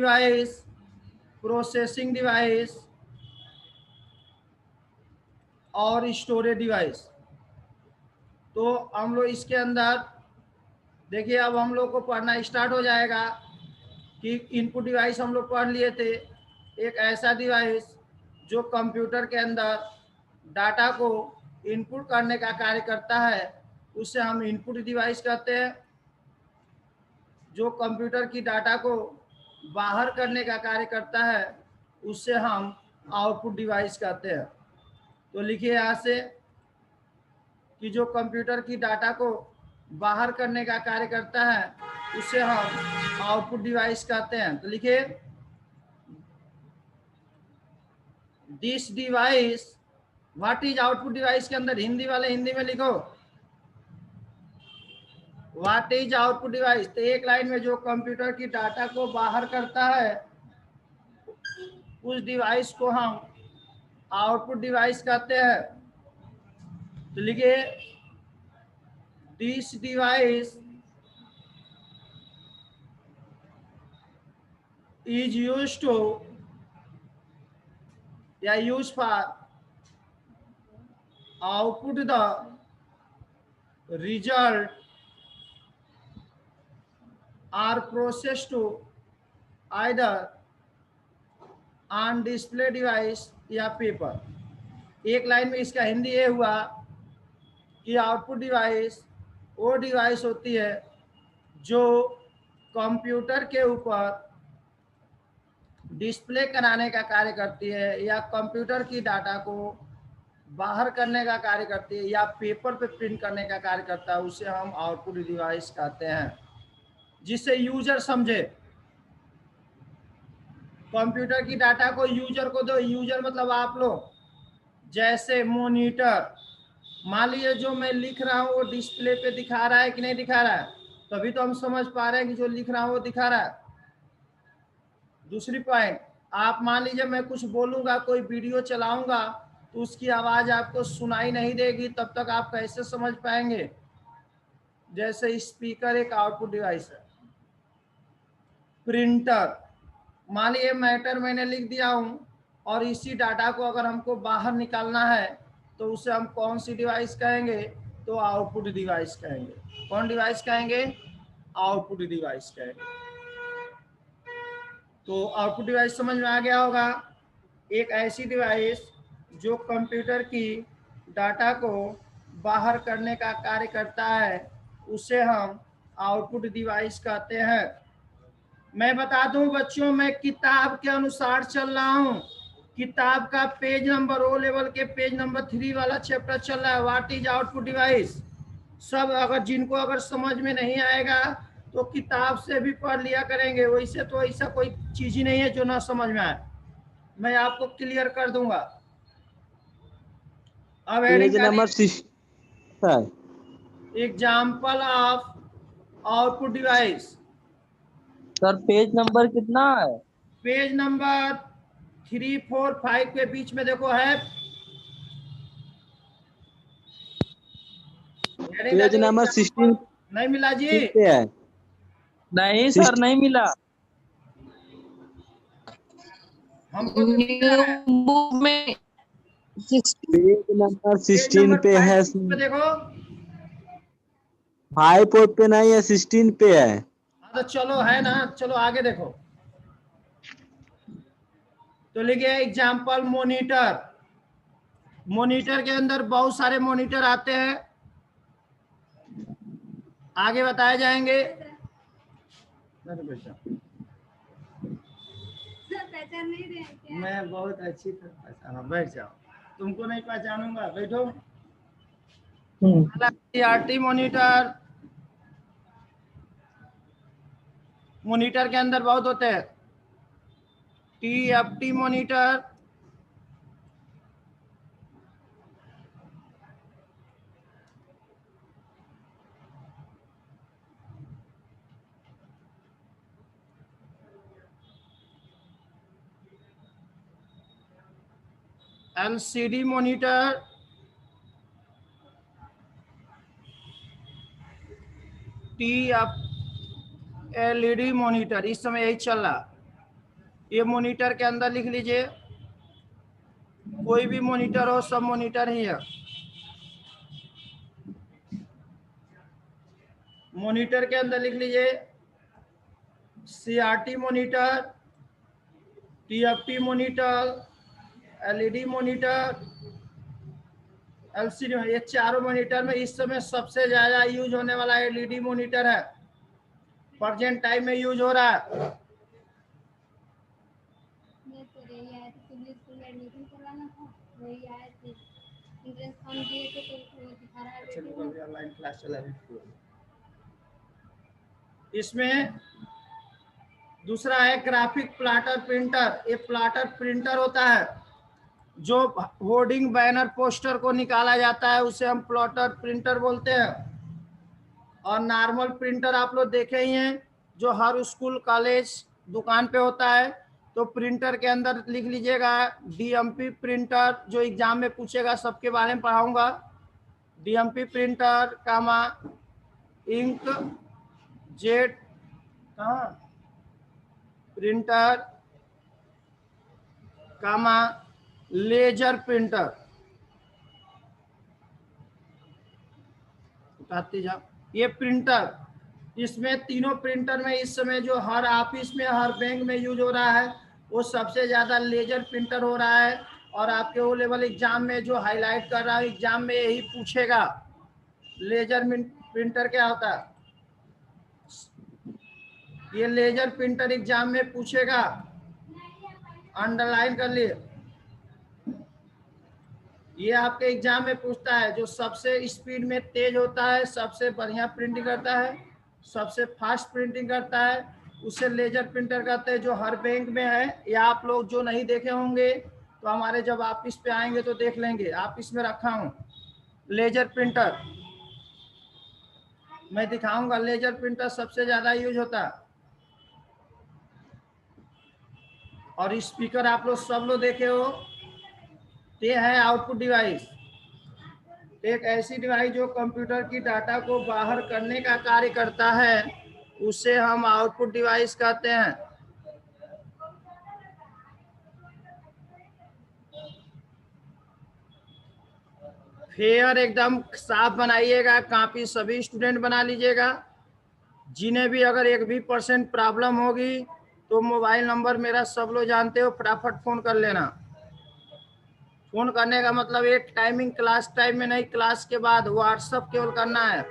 Device, processing device और storage device. तो हम लोग इसके अंदर देखिए, अब हम लोग को पढ़ना स्टार्ट हो जाएगा कि इनपुट डिवाइस हम लोग पढ़ लिए थे। एक ऐसा डिवाइस जो कंप्यूटर के अंदर डाटा को इनपुट करने का कार्य करता है, उसे हम इनपुट डिवाइस कहते हैं। जो कंप्यूटर की डाटा को बाहर करने का कार्य करता है, उससे हम आउटपुट डिवाइस कहते हैं। तो लिखिए यहाँ से कि जो कंप्यूटर की डाटा को बाहर करने का कार्य करता है, उसे हम आउटपुट डिवाइस कहते हैं। तो लिखिए, this device, what is output device के अंदर हिंदी वाले हिंदी में लिखो, व्हाट इज आउटपुट डिवाइस। तो एक लाइन में जो कंप्यूटर की डाटा को बाहर करता है, उस डिवाइस को हम आउटपुट डिवाइस कहते हैं। तो लिखिए, this device is used to या use for output the result are processed to either on display device या पेपर। एक लाइन में इसका हिंदी ये हुआ कि आउटपुट डिवाइस वो डिवाइस होती है जो कंप्यूटर के ऊपर डिस्प्ले कराने का कार्य करती है, या कंप्यूटर की डाटा को बाहर करने का कार्य करती है, या पेपर पे प्रिंट करने का कार्य करता है। उसे हम आउटपुट डिवाइस कहते हैं, जिससे यूजर समझे। कंप्यूटर की डाटा को यूजर को दो, यूजर मतलब आप लोग। जैसे मॉनिटर, मान लीजिए जो मैं लिख रहा हूँ वो डिस्प्ले पे दिखा रहा है कि नहीं दिखा रहा है, तभी तो हम समझ पा रहे हैं कि जो लिख रहा हूँ वो दिखा रहा है। दूसरी पॉइंट, आप मान लीजिए मैं कुछ बोलूंगा, कोई वीडियो चलाऊंगा, तो उसकी आवाज आपको सुनाई नहीं देगी, तब तक आप कैसे समझ पाएंगे। जैसे स्पीकर एक आउटपुट डिवाइस है। प्रिंटर, मान लीजिए मैटर मैंने लिख दिया हूं और इसी डाटा को अगर हमको बाहर निकालना है, तो उसे हम कौन सी डिवाइस कहेंगे, तो आउटपुट डिवाइस कहेंगे। कौन डिवाइस कहेंगे, आउटपुट डिवाइस कहेंगे। तो आउटपुट डिवाइस समझ में आ गया होगा। एक ऐसी डिवाइस जो कंप्यूटर की डाटा को बाहर करने का कार्य करता है, उसे हम आउटपुट डिवाइस कहते हैं। मैं बता दूं बच्चों, मैं किताब के अनुसार चल रहा हूं। किताब का पेज नंबर, ओ लेवल के पेज नंबर 3 वाला चैप्टर चल रहा है, व्हाट इज आउटपुट डिवाइस। सब अगर जिनको अगर समझ में नहीं आएगा तो किताब से भी पढ़ लिया करेंगे, वैसे तो ऐसा कोई चीज ही नहीं है जो ना समझ में आए, मैं आपको क्लियर कर दूंगा। अब page number 6 example of output device. Sir page number कितना है? पेज नंबर 3, 4, 5 के बीच में देखो है। पेज नंबर 16 नहीं मिला जी? पे है। नहीं सर, नहीं मिला। हमको तो मिल रहा है। बुक में पेज नंबर 16 पे है। देखो 5 पे नहीं है, 16 पे है। हाँ तो चलो है ना, चलो आगे देखो। तो लिखिए एग्जाम्पल मॉनिटर। मॉनिटर के अंदर बहुत सारे मॉनिटर आते हैं, आगे बताए जाएंगे। मैं बहुत अच्छी तरह पहचाना, बैठ जाओ, तुमको नहीं पहचानूंगा, बैठो। सीआरटी मॉनिटर, मॉनिटर के अंदर बहुत होते हैं। TFT monitor, LCD monitor, TF LED monitor, इस समय यही चल रहा। ये मॉनिटर के अंदर लिख लीजिए, कोई भी मॉनिटर हो, सब मॉनिटर ही है। मॉनिटर के अंदर लिख लीजिए CRT monitor, TFT monitor, LED monitor, LCD। ये चारों मॉनिटर में इस समय सबसे ज्यादा यूज होने वाला LED मॉनिटर है, प्रेजेंट टाइम में यूज हो रहा है। ऑनलाइन क्लास चला रही। इसमें दूसरा है ग्राफिक प्लॉटर प्रिंटर। ये प्लॉटर प्रिंटर होता है जो होर्डिंग, बैनर, पोस्टर को निकाला जाता है, उसे हम प्लॉटर प्रिंटर बोलते हैं। और नॉर्मल प्रिंटर आप लोग देखे ही हैं, जो हर स्कूल, कॉलेज, दुकान पे होता है। तो प्रिंटर के अंदर लिख लीजिएगा DMP प्रिंटर, जो एग्जाम में पूछेगा, सबके बारे में पढ़ाऊंगा। DMP प्रिंटर कामा इंक जेट प्रिंटर कामा लेजर प्रिंटर। उठाते जाओ। ये प्रिंटर, इसमें तीनों प्रिंटर में इस समय जो हर ऑफिस में, हर बैंक में यूज हो रहा है, वो सबसे ज्यादा लेजर प्रिंटर हो रहा है। और आपके ओ लेवल एग्जाम में जो हाईलाइट कर रहा है, एग्जाम में यही पूछेगा लेजर प्रिंटर क्या होता है। ये लेजर प्रिंटर एग्जाम में पूछेगा, अंडरलाइन कर लिए। ये आपके एग्जाम में पूछता है जो सबसे स्पीड में तेज होता है, सबसे बढ़िया प्रिंटिंग करता है, सबसे फास्ट प्रिंटिंग करता है, उसे लेजर प्रिंटर कहते हैं, जो हर बैंक में है। या आप लोग जो नहीं देखे होंगे तो हमारे जब ऑफिस पे आएंगे तो देख लेंगे, ऑफिस में रखा हूँ लेजर प्रिंटर, मैं दिखाऊंगा। लेजर प्रिंटर सबसे ज्यादा यूज होता है। और स्पीकर आप लोग सब लोग देखे हो, ये है आउटपुट डिवाइस। एक ऐसी डिवाइस जो कंप्यूटर की डाटा को बाहर करने का कार्य करता है, उसे हम आउटपुट डिवाइस कहते हैं। फेयर एकदम साफ बनाइएगा, कॉपी सभी स्टूडेंट बना लीजिएगा। जिन्हें भी अगर 1% प्रॉब्लम होगी तो मोबाइल नंबर मेरा सब लोग जानते हो, फटाफट फोन कर लेना। फोन करने का मतलब ये टाइमिंग क्लास टाइम में नहीं, क्लास के बाद व्हाट्सएप केवल करना है।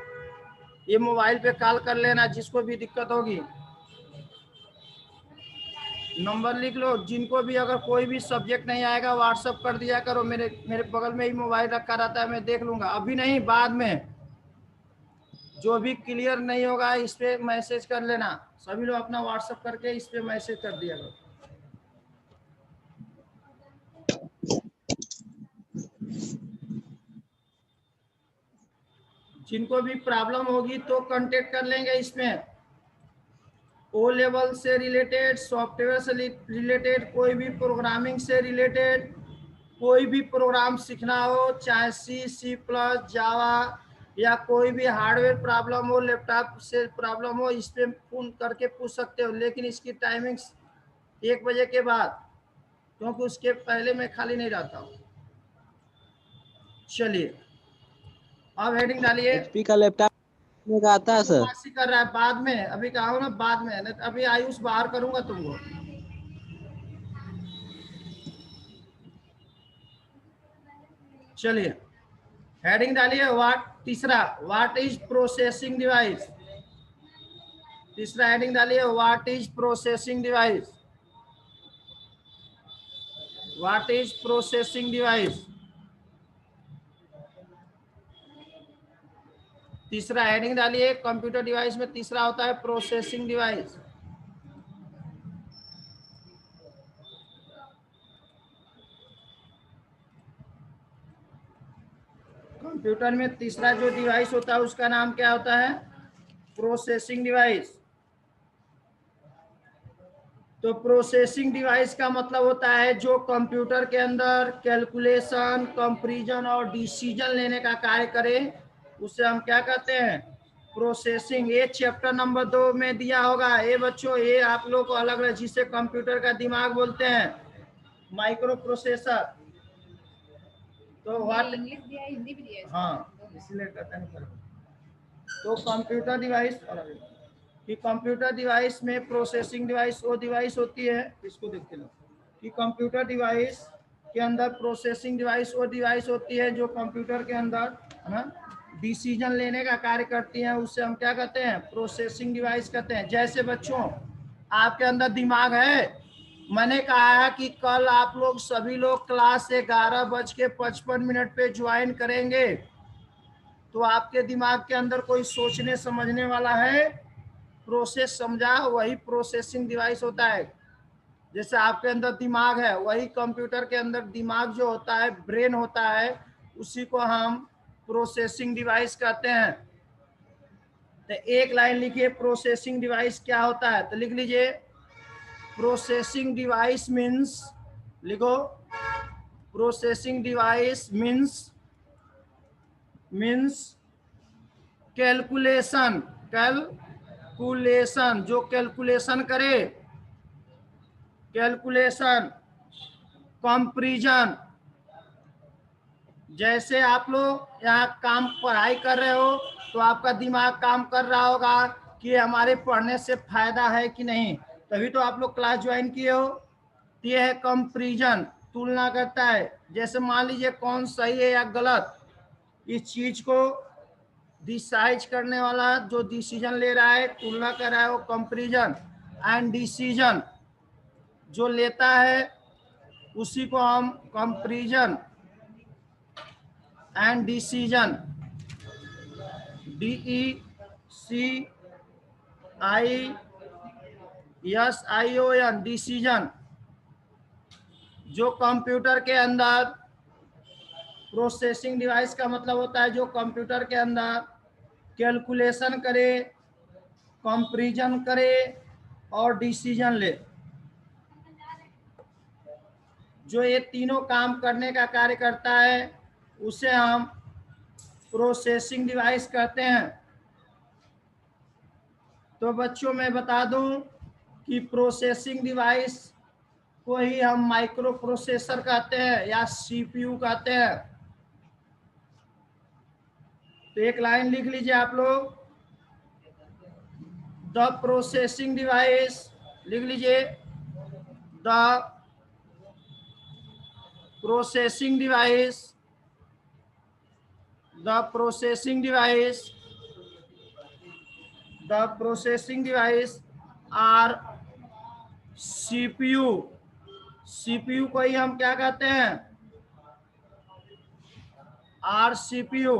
ये मोबाइल पे कॉल कर लेना जिसको भी दिक्कत होगी। नंबर लिख लो, जिनको भी अगर कोई भी सब्जेक्ट नहीं आएगा व्हाट्सएप कर दिया करो। मेरे बगल में ही मोबाइल रखा रहता है, मैं देख लूंगा। अभी नहीं, बाद में जो भी क्लियर नहीं होगा इस पे मैसेज कर लेना। सभी लोग अपना व्हाट्सएप करके इस पे मैसेज कर दिया करो। जिनको भी प्रॉब्लम होगी तो कांटेक्ट कर लेंगे। इसमें ओ लेवल से रिलेटेड, सॉफ्टवेयर से रिलेटेड, कोई भी प्रोग्रामिंग से रिलेटेड, कोई भी प्रोग्राम सीखना हो, चाहे C++, जावा, या कोई भी हार्डवेयर प्रॉब्लम हो, लैपटॉप से प्रॉब्लम हो, इस पे फोन करके पूछ सकते हो। लेकिन इसकी टाइमिंग्स 1 बजे के बाद, क्योंकि उसके पहले मैं खाली नहीं रहता हूँ। चलिए अब हेडिंग डालिए। HP का लैपटॉप का आता है सर? बदमाशी कर रहा है, बाद में, अभी कहा हूं ना बाद में, नहीं तो अभी आयुष बाहर करूंगा तुमको। चलिए हेडिंग डालिए। तीसरा, व्हाट इज प्रोसेसिंग डिवाइस। तीसरा हेडिंग डालिए, what is processing device. What is processing device. तीसरा हेडिंग डालिए, कंप्यूटर डिवाइस में तीसरा होता है प्रोसेसिंग डिवाइस। कंप्यूटर में तीसरा जो डिवाइस होता है उसका नाम क्या होता है? Processing device. तो प्रोसेसिंग डिवाइस का मतलब होता है जो कंप्यूटर के अंदर कैलकुलेशन, कंपैरिजन और डिसीजन लेने का कार्य करे, उसे हम क्या कहते हैं? प्रोसेसिंग, ये चैप्टर नंबर 2 में दिया होगा। ये बच्चों ये आप लोग को अलग अलग, जिसे कंप्यूटर का दिमाग बोलते हैं, माइक्रो प्रोसेसर। तो व्हाट इंग्लिश दिया है, हिंदी भी दिया है। हाँ, इसलिए कहते हैं। तो कंप्यूटर डिवाइस कि कंप्यूटर डिवाइस में प्रोसेसिंग डिवाइस वो डिवाइस होती है, इसको देखते लो, कि कंप्यूटर डिवाइस के अंदर प्रोसेसिंग डिवाइस वो डिवाइस होती है जो कंप्यूटर के अंदर है ना डिसीजन लेने का कार्य करती है, उससे हम क्या कहते हैं, प्रोसेसिंग डिवाइस कहते हैं। जैसे बच्चों आपके अंदर दिमाग है, मैंने कहा है कि कल आप लोग सभी लोग क्लास 11:55 पे ज्वाइन करेंगे, तो आपके दिमाग के अंदर कोई सोचने समझने वाला है, प्रोसेस समझा, वही प्रोसेसिंग डिवाइस होता है। जैसे आपके अंदर दिमाग है, वही कंप्यूटर के अंदर दिमाग जो होता है, ब्रेन होता है, उसी को हम प्रोसेसिंग डिवाइस कहते हैं। तो एक लाइन लिखिए, प्रोसेसिंग डिवाइस क्या होता है, तो लिख लीजिए, प्रोसेसिंग डिवाइस मीन्स, लिखो, processing device means calculation, calculation, जो कैलकुलेशन करे, कैलकुलेशन, कंपैरिजन। जैसे आप लोग यहाँ काम पढ़ाई कर रहे हो तो आपका दिमाग काम कर रहा होगा कि हमारे पढ़ने से फायदा है कि नहीं, तभी तो आप लोग क्लास ज्वाइन किए हो। ये है कंपैरिजन, तुलना करता है। जैसे मान लीजिए कौन सही है या गलत, इस चीज को डिसाइड करने वाला जो डिसीजन ले रहा है, तुलना कर रहा है, वो कंपैरिजन। एंड डिसीजन जो लेता है उसी को हम comparison and decision, DECISION, decision. जो कंप्यूटर के अंदर प्रोसेसिंग डिवाइस का मतलब होता है जो कंप्यूटर के अंदर कैलकुलेशन करे, कंपैरिजन करे और डिसीजन ले, जो ये तीनों काम करने का कार्य करता है, उसे हम प्रोसेसिंग डिवाइस कहते हैं। तो बच्चों मैं बता दूं कि प्रोसेसिंग डिवाइस को ही हम माइक्रो प्रोसेसर कहते हैं या सीपीयू कहते हैं। तो एक लाइन लिख लीजिए आप लोग, द प्रोसेसिंग डिवाइस, लिख लीजिए, the processing device, the processing device, the processing device are CPU. CPU को ही हम क्या कहते हैं, आर सीपीयू।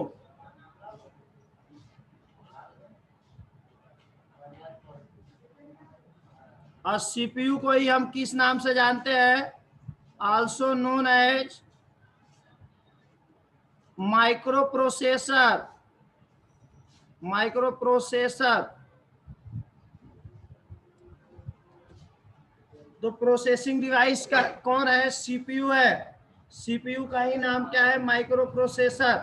और सीपीयू को ही हम किस नाम से जानते हैं, also known as microprocessor, microprocessor. तो प्रोसेसिंग डिवाइस का कौन है, सीपीयू है। सीपीयू का ही नाम क्या है, माइक्रो प्रोसेसर।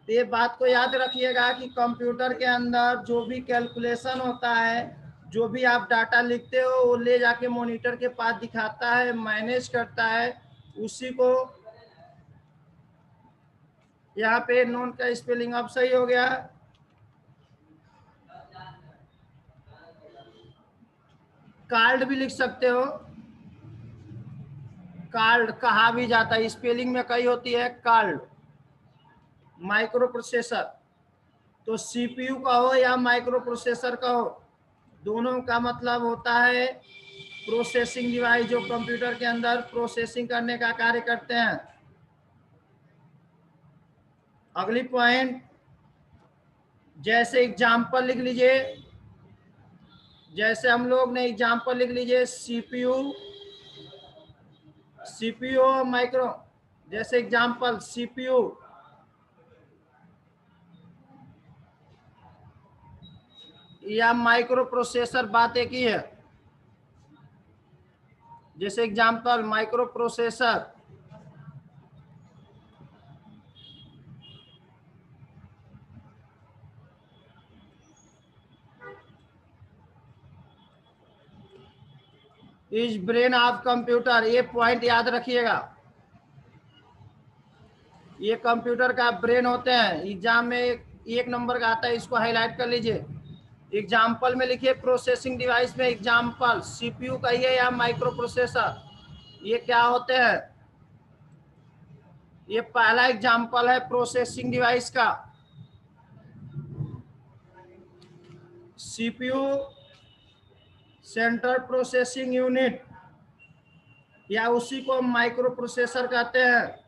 ये बात को याद रखिएगा कि कंप्यूटर के अंदर जो भी कैलकुलेशन होता है, जो भी आप डाटा लिखते हो, वो ले जाके मॉनिटर के पास दिखाता है, मैनेज करता है, उसी को यहाँ पे नोन का स्पेलिंग अब सही हो गया, कार्ड भी लिख सकते हो, कार्ड कहा भी जाता है, स्पेलिंग में कई होती है कार्ड, माइक्रो प्रोसेसर। तो सीपीयू कहो या माइक्रो प्रोसेसर कहो, दोनों का मतलब होता है प्रोसेसिंग डिवाइस, जो कंप्यूटर के अंदर प्रोसेसिंग करने का कार्य करते हैं। अगली पॉइंट, जैसे एग्जाम्पल लिख लीजिए, जैसे हम लोग ने एग्जाम्पल लिख लीजिए, सीपीयू, सीपीयू माइक्रो, जैसे एग्जाम्पल सीपीयू या माइक्रो प्रोसेसर, बात एक ही है। जैसे example micro processor, is brain of computer. ये पॉइंट याद रखिएगा, ये कंप्यूटर का ब्रेन होते हैं। एग्जाम में एक नंबर का आता है, इसको हाईलाइट कर लीजिए। एग्जाम्पल में लिखिए प्रोसेसिंग डिवाइस में एग्जाम्पल सीपीयू कहिए या माइक्रो प्रोसेसर, ये क्या होते हैं। ये पहला एग्जाम्पल है प्रोसेसिंग डिवाइस का। सीपीयू सेंट्रल प्रोसेसिंग यूनिट, या उसी को माइक्रो प्रोसेसर कहते हैं।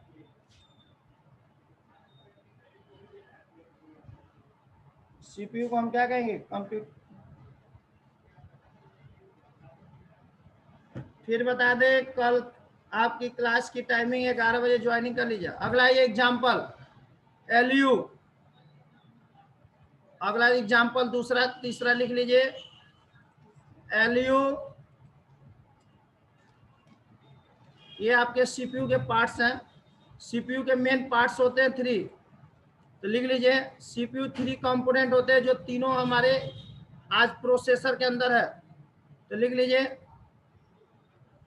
सीपीयू को हम क्या कहेंगे, कंप्यूटर। फिर बता दें, कल आपकी क्लास की टाइमिंग 11 बजे ज्वाइनिंग कर लीजिए। अगला ये एग्जाम्पल एलयू, अगला एग्जाम्पल दूसरा तीसरा लिख लीजिए एलयू। ये आपके सीपीयू के पार्ट्स हैं। सीपीयू के मेन पार्ट्स होते हैं 3, तो लिख लीजिए सीपीयू 3 कंपोनेंट होते हैं, जो तीनों हमारे आज प्रोसेसर के अंदर है। तो लिख लीजिए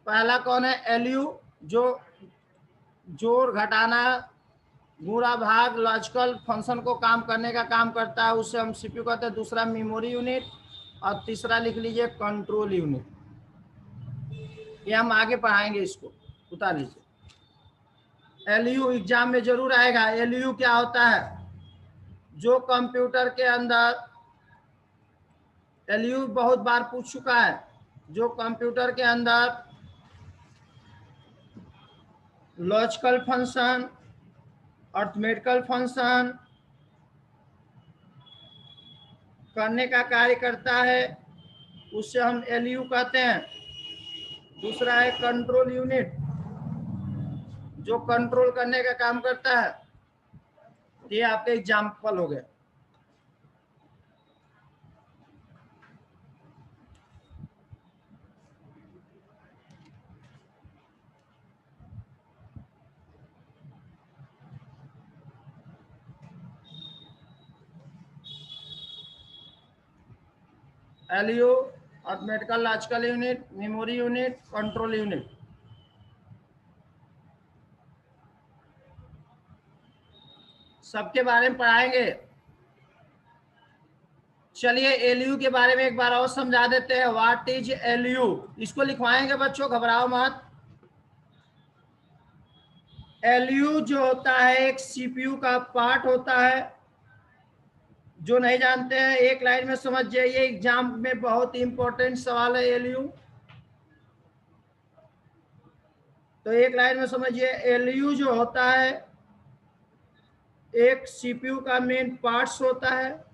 पहला कौन है, एलयू, जो जोड़ घटाना गुणा भाग लॉजिकल फंक्शन को काम करने का काम करता है, उससे हम सीपीयू कहते हैं। दूसरा मेमोरी यूनिट, और तीसरा लिख लीजिए कंट्रोल यूनिट। ये हम आगे पढ़ाएंगे, इसको उतार लीजिए। एलयू एग्जाम में जरूर आएगा। एलयू क्या होता है, जो कंप्यूटर के अंदर, एलयू बहुत बार पूछ चुका है, जो कंप्यूटर के अंदर लॉजिकल फंक्शन, अरिथमेटिकल फंक्शन करने का कार्य करता है, उससे हम एलयू कहते हैं। दूसरा है कंट्रोल यूनिट, जो कंट्रोल करने का काम करता है। ये आपके एग्जाम्पल हो गए। ALU, arithmetical logical unit, memory unit, control unit. सबके बारे में पढ़ाएंगे। चलिए एलयू के बारे में एक बार और समझा देते हैं। व्हाट इज एलयू, इसको लिखवाएंगे बच्चों, घबराओ मत। एलयू जो होता है एक सीपीयू का पार्ट होता है। जो नहीं जानते हैं एक लाइन में समझ जाइए, एग्जाम में बहुत इंपॉर्टेंट सवाल है एलयू। तो एक लाइन में समझिए, एलयू जो होता है एक सीपीयू का मेन पार्ट्स होता है,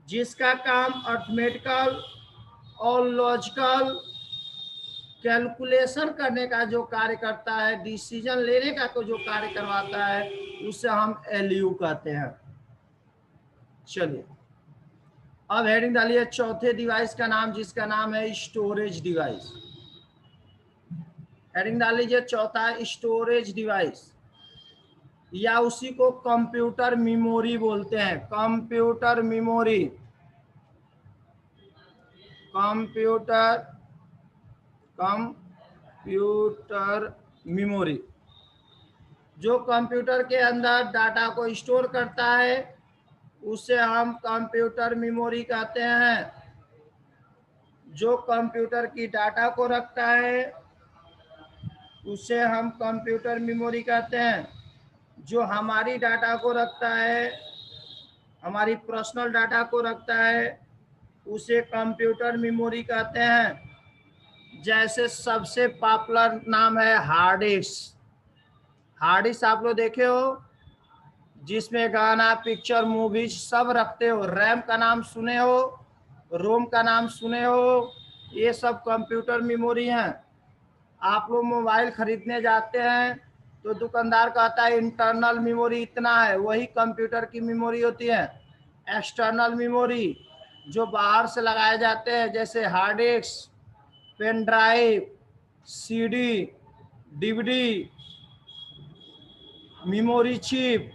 जिसका काम अरिथमेटिकल और लॉजिकल कैलकुलेशन करने का जो कार्य करता है, डिसीजन लेने का जो कार्य करवाता है, उसे हम एलयू कहते हैं। चलिए अब हेडिंग डालिए चौथे डिवाइस का नाम, जिसका नाम है स्टोरेज डिवाइस। हेडिंग डाल लीजिए चौथा स्टोरेज डिवाइस, या उसी को कंप्यूटर मेमोरी बोलते हैं। कंप्यूटर मेमोरी, कंप्यूटर मेमोरी जो कंप्यूटर के अंदर डाटा को स्टोर करता है, उसे हम कंप्यूटर मेमोरी कहते हैं। जो कंप्यूटर की डाटा को रखता है, उसे हम कंप्यूटर मेमोरी कहते हैं। जो हमारी डाटा को रखता है, हमारी पर्सनल डाटा को रखता है, उसे कंप्यूटर मेमोरी कहते हैं। जैसे सबसे पॉपुलर नाम है हार्ड डिस्क। हार्ड डिस्क आप लोग देखे हो, जिसमें गाना, पिक्चर, मूवीज सब रखते हो। रैम का नाम सुने हो, रोम का नाम सुने हो, ये सब कंप्यूटर मेमोरी हैं। आप लोग मोबाइल खरीदने जाते हैं तो दुकानदार कहता है इंटरनल मेमोरी इतना है, वही कंप्यूटर की मेमोरी होती है। एक्सटर्नल मेमोरी जो बाहर से लगाए जाते हैं, जैसे hard disk, pen drive, CD, DVD, memory chip,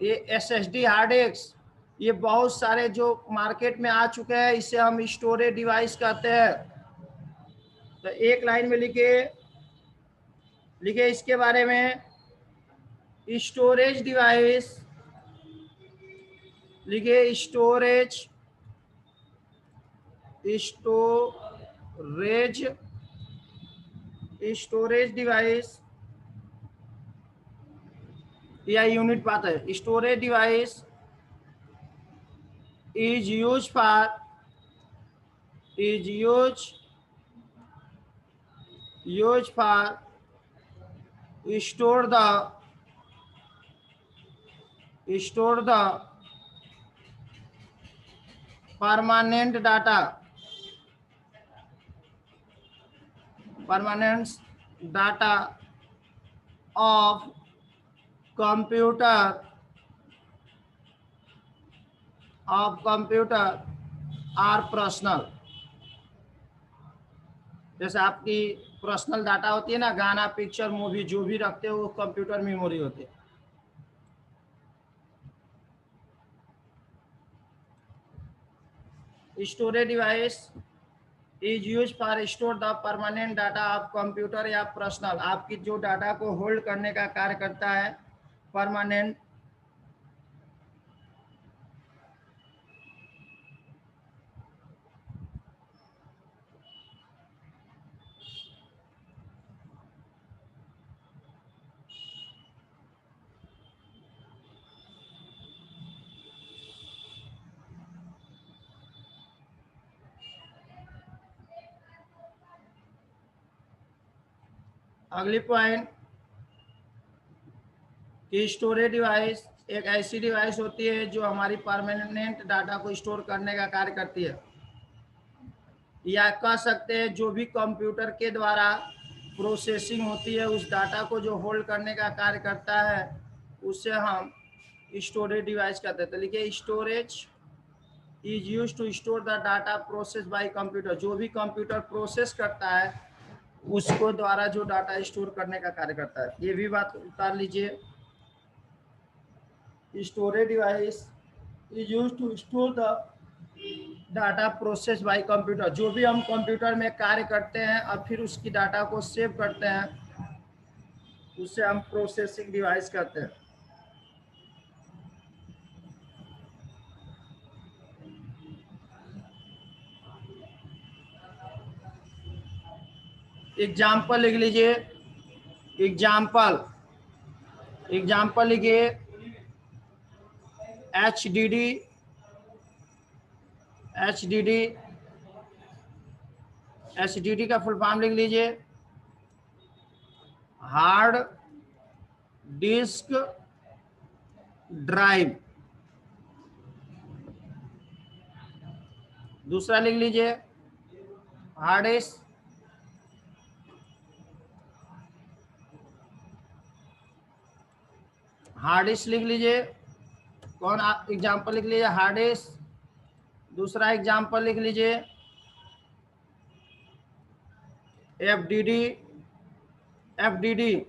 ये एसएसडी हार्ड डिस्क, ये बहुत सारे जो मार्केट में आ चुके हैं, इसे हम स्टोरेज डिवाइस कहते हैं। तो एक लाइन में लिखे इसके बारे में, स्टोरेज डिवाइस, लिखिए स्टोरेज डिवाइस या यूनिट बात है। Storage device is use for store the permanent data of computer or personal। जैसे आपकी पर्सनल डाटा होती है ना, गाना, पिक्चर, मूवी, जो भी रखते हो वो कंप्यूटर मेमोरी होती है। Storage device is use for store the permanent data of computer या पर्सनल। आपकी जो डाटा को होल्ड करने का कार्य करता है परमानेंट। अगली पॉइंट कि स्टोरेज डिवाइस एक ऐसी डिवाइस होती है जो हमारी परमानेंट डाटा को स्टोर करने का कार्य करती है, या कह सकते हैं जो भी कंप्यूटर के द्वारा प्रोसेसिंग होती है उस डाटा को जो होल्ड करने का कार्य करता है उसे हम स्टोरेज डिवाइस कहते हैं। तो लिखिए storage is use to store the data process by computer. जो भी कंप्यूटर प्रोसेस करता है उसको द्वारा जो डाटा स्टोर करने का कार्य करता है। ये भी बात उतार लीजिए। Storage device is use to store the data process by computer. जो भी हम कंप्यूटर में कार्य करते हैं और फिर उसकी डाटा को सेव करते हैं उसे हम प्रोसेसिंग डिवाइस कहते हैं। एग्जाम्पल लिख लीजिए। एग्जाम्पल लिखिए HDD का फुल फॉर्म लिख लीजिए हार्ड डिस्क ड्राइव। दूसरा लिख लीजिए हार्ड डिस्क लिख लीजिए। कौन एग्जाम्पल लिख लीजिए हार्ड डिस्क। दूसरा एग्जाम्पल लिख लीजिए FDD FDD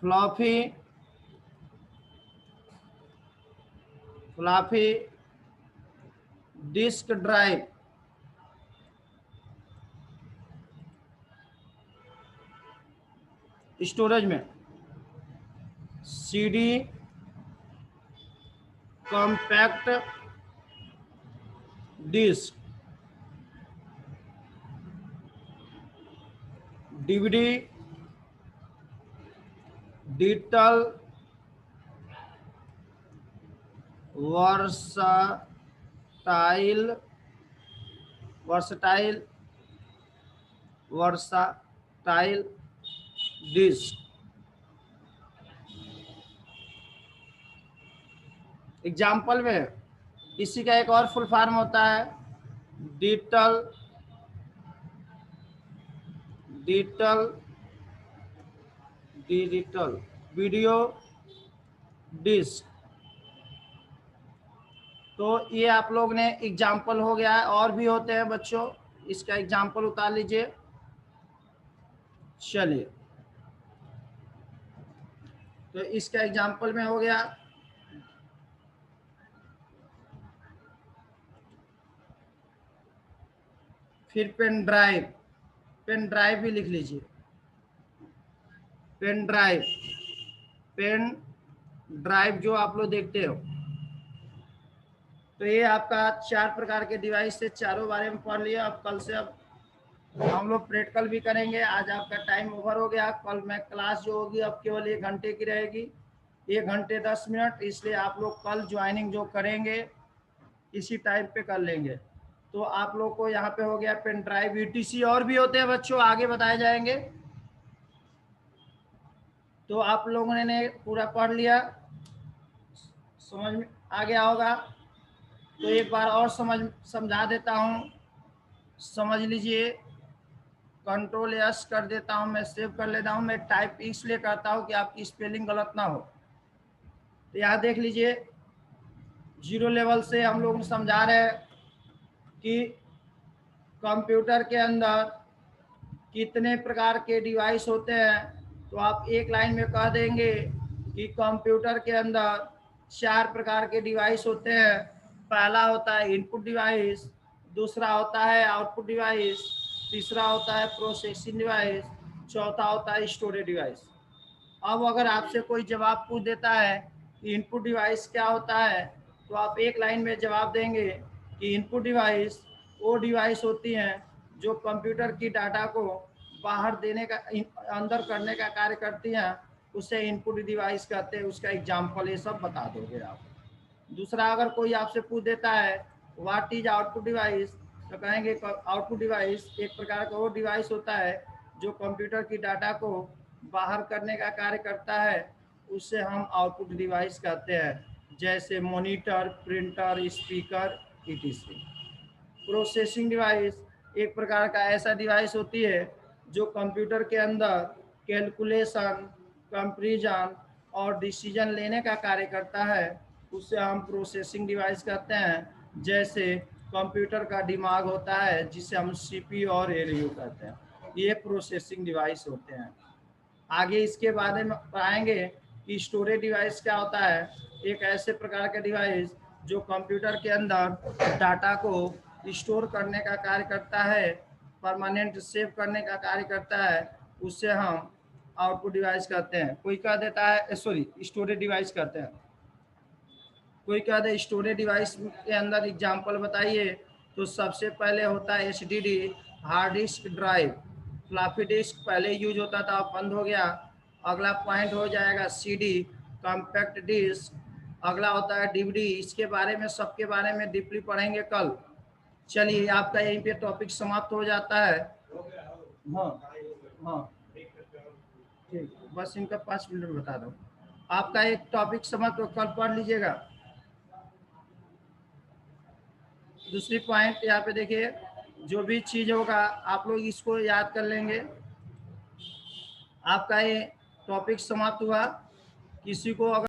floppy disk drive. Storage में CD compact disk, DVD digital versatile disk. Example में इसी का एक और फुल फॉर्म होता है डिजिटल वीडियो डिस्क। तो ये आप लोग ने एग्जाम्पल हो गया है, और भी होते हैं बच्चों, इसका एग्जाम्पल उतार लीजिए। चलिए, तो इसका एग्जाम्पल में हो गया। फिर पेन ड्राइव, पेन ड्राइव भी लिख लीजिए। पेन ड्राइव, पेन ड्राइव जो आप लोग देखते हो, तो ये आपका 4 प्रकार के डिवाइस से चारों बारे में पढ़ लिया। अब कल से अब हम लोग प्रैक्टिकल भी करेंगे। आज आपका टाइम ओवर हो गया। कल मैं क्लास जो होगी अब केवल 1 घंटे की रहेगी, 1 घंटे 10 मिनट, इसलिए आप लोग कल ज्वाइनिंग जो करेंगे इसी टाइम पे कर लेंगे। तो आप लोग को यहाँ पे हो गया पेन ड्राइव, ईटीसी, और भी होते हैं बच्चों, आगे बताए जाएंगे। तो आप लोगों ने पूरा पढ़ लिया, समझ में आ गया होगा। तो एक बार और समझा देता हूँ, समझ लीजिए। कंट्रोल एस कर देता हूँ, मैं सेव कर लेता हूँ। मैं टाइप इसलिए करता हूँ कि आपकी स्पेलिंग गलत ना हो। तो यहाँ देख लीजिए, 0 लेवल से हम लोग समझा रहे हैं कि कंप्यूटर के अंदर कितने प्रकार के डिवाइस होते हैं। तो आप एक लाइन में कह देंगे कि कंप्यूटर के अंदर 4 प्रकार के डिवाइस होते हैं। पहला होता है इनपुट डिवाइस, दूसरा होता है आउटपुट डिवाइस, तीसरा होता है प्रोसेसिंग डिवाइस, चौथा होता है स्टोरेज डिवाइस। अब अगर आपसे कोई जवाब पूछ देता है कि इनपुट डिवाइस क्या होता है, तो आप एक लाइन में जवाब देंगे कि इनपुट डिवाइस वो डिवाइस होती हैं जो कंप्यूटर की डाटा को बाहर देने का, अंदर करने का कार्य करती हैं, उसे इनपुट डिवाइस कहते हैं। उसका एग्जाम्पल ये सब बता दोगे आप। दूसरा, अगर कोई आपसे पूछ देता है व्हाट इज आउटपुट डिवाइस, तो कहेंगे आउटपुट डिवाइस एक प्रकार का वो डिवाइस होता है जो कंप्यूटर की डाटा को बाहर करने का कार्य करता है, उससे हम आउटपुट डिवाइस कहते हैं, जैसे monitor, printer, speaker, etc. Processing device एक प्रकार का ऐसा डिवाइस होती है जो कंप्यूटर के अंदर कैलकुलेशन, कंपैरिजन और डिसीजन लेने का कार्य करता है, उससे हम प्रोसेसिंग डिवाइस कहते हैं। जैसे कंप्यूटर का दिमाग होता है जिसे हम सीपीयू और एलयू कहते हैं, ये प्रोसेसिंग डिवाइस होते हैं। आगे इसके बारे में पाएंगे कि स्टोरेज डिवाइस क्या होता है। एक ऐसे प्रकार का डिवाइस जो कंप्यूटर के अंदर डाटा को स्टोर करने का कार्य करता है, परमानेंट सेव करने का कार्य करता है, उससे हम आउटपुट डिवाइस कहते हैं। कोई कह देता है स्टोरेज डिवाइस कहते हैं। कोई कह दे स्टोरेज डिवाइस के अंदर एग्जाम्पल बताइए, तो सबसे पहले होता है HDD, hard disk drive. Floppy disk पहले यूज होता था, अब बंद हो गया। अगला पॉइंट हो जाएगा सीडी, कॉम्पैक्ट डिस्क। अगला होता है डीवीडी, इसके बारे में सबके बारे में डीपली पढ़ेंगे कल। चलिए, आपका यहीं पे टॉपिक समाप्त हो जाता है। हाँ हाँ ठीक, बस इनका 5 मिनट बता दो। आपका एक टॉपिक समाप्त, कल पढ़ लीजिएगा। दूसरी पॉइंट यहाँ पे देखिए, जो भी चीज़ होगा आप लोग इसको याद कर लेंगे। आपका ये टॉपिक समाप्त हुआ। किसी को अगर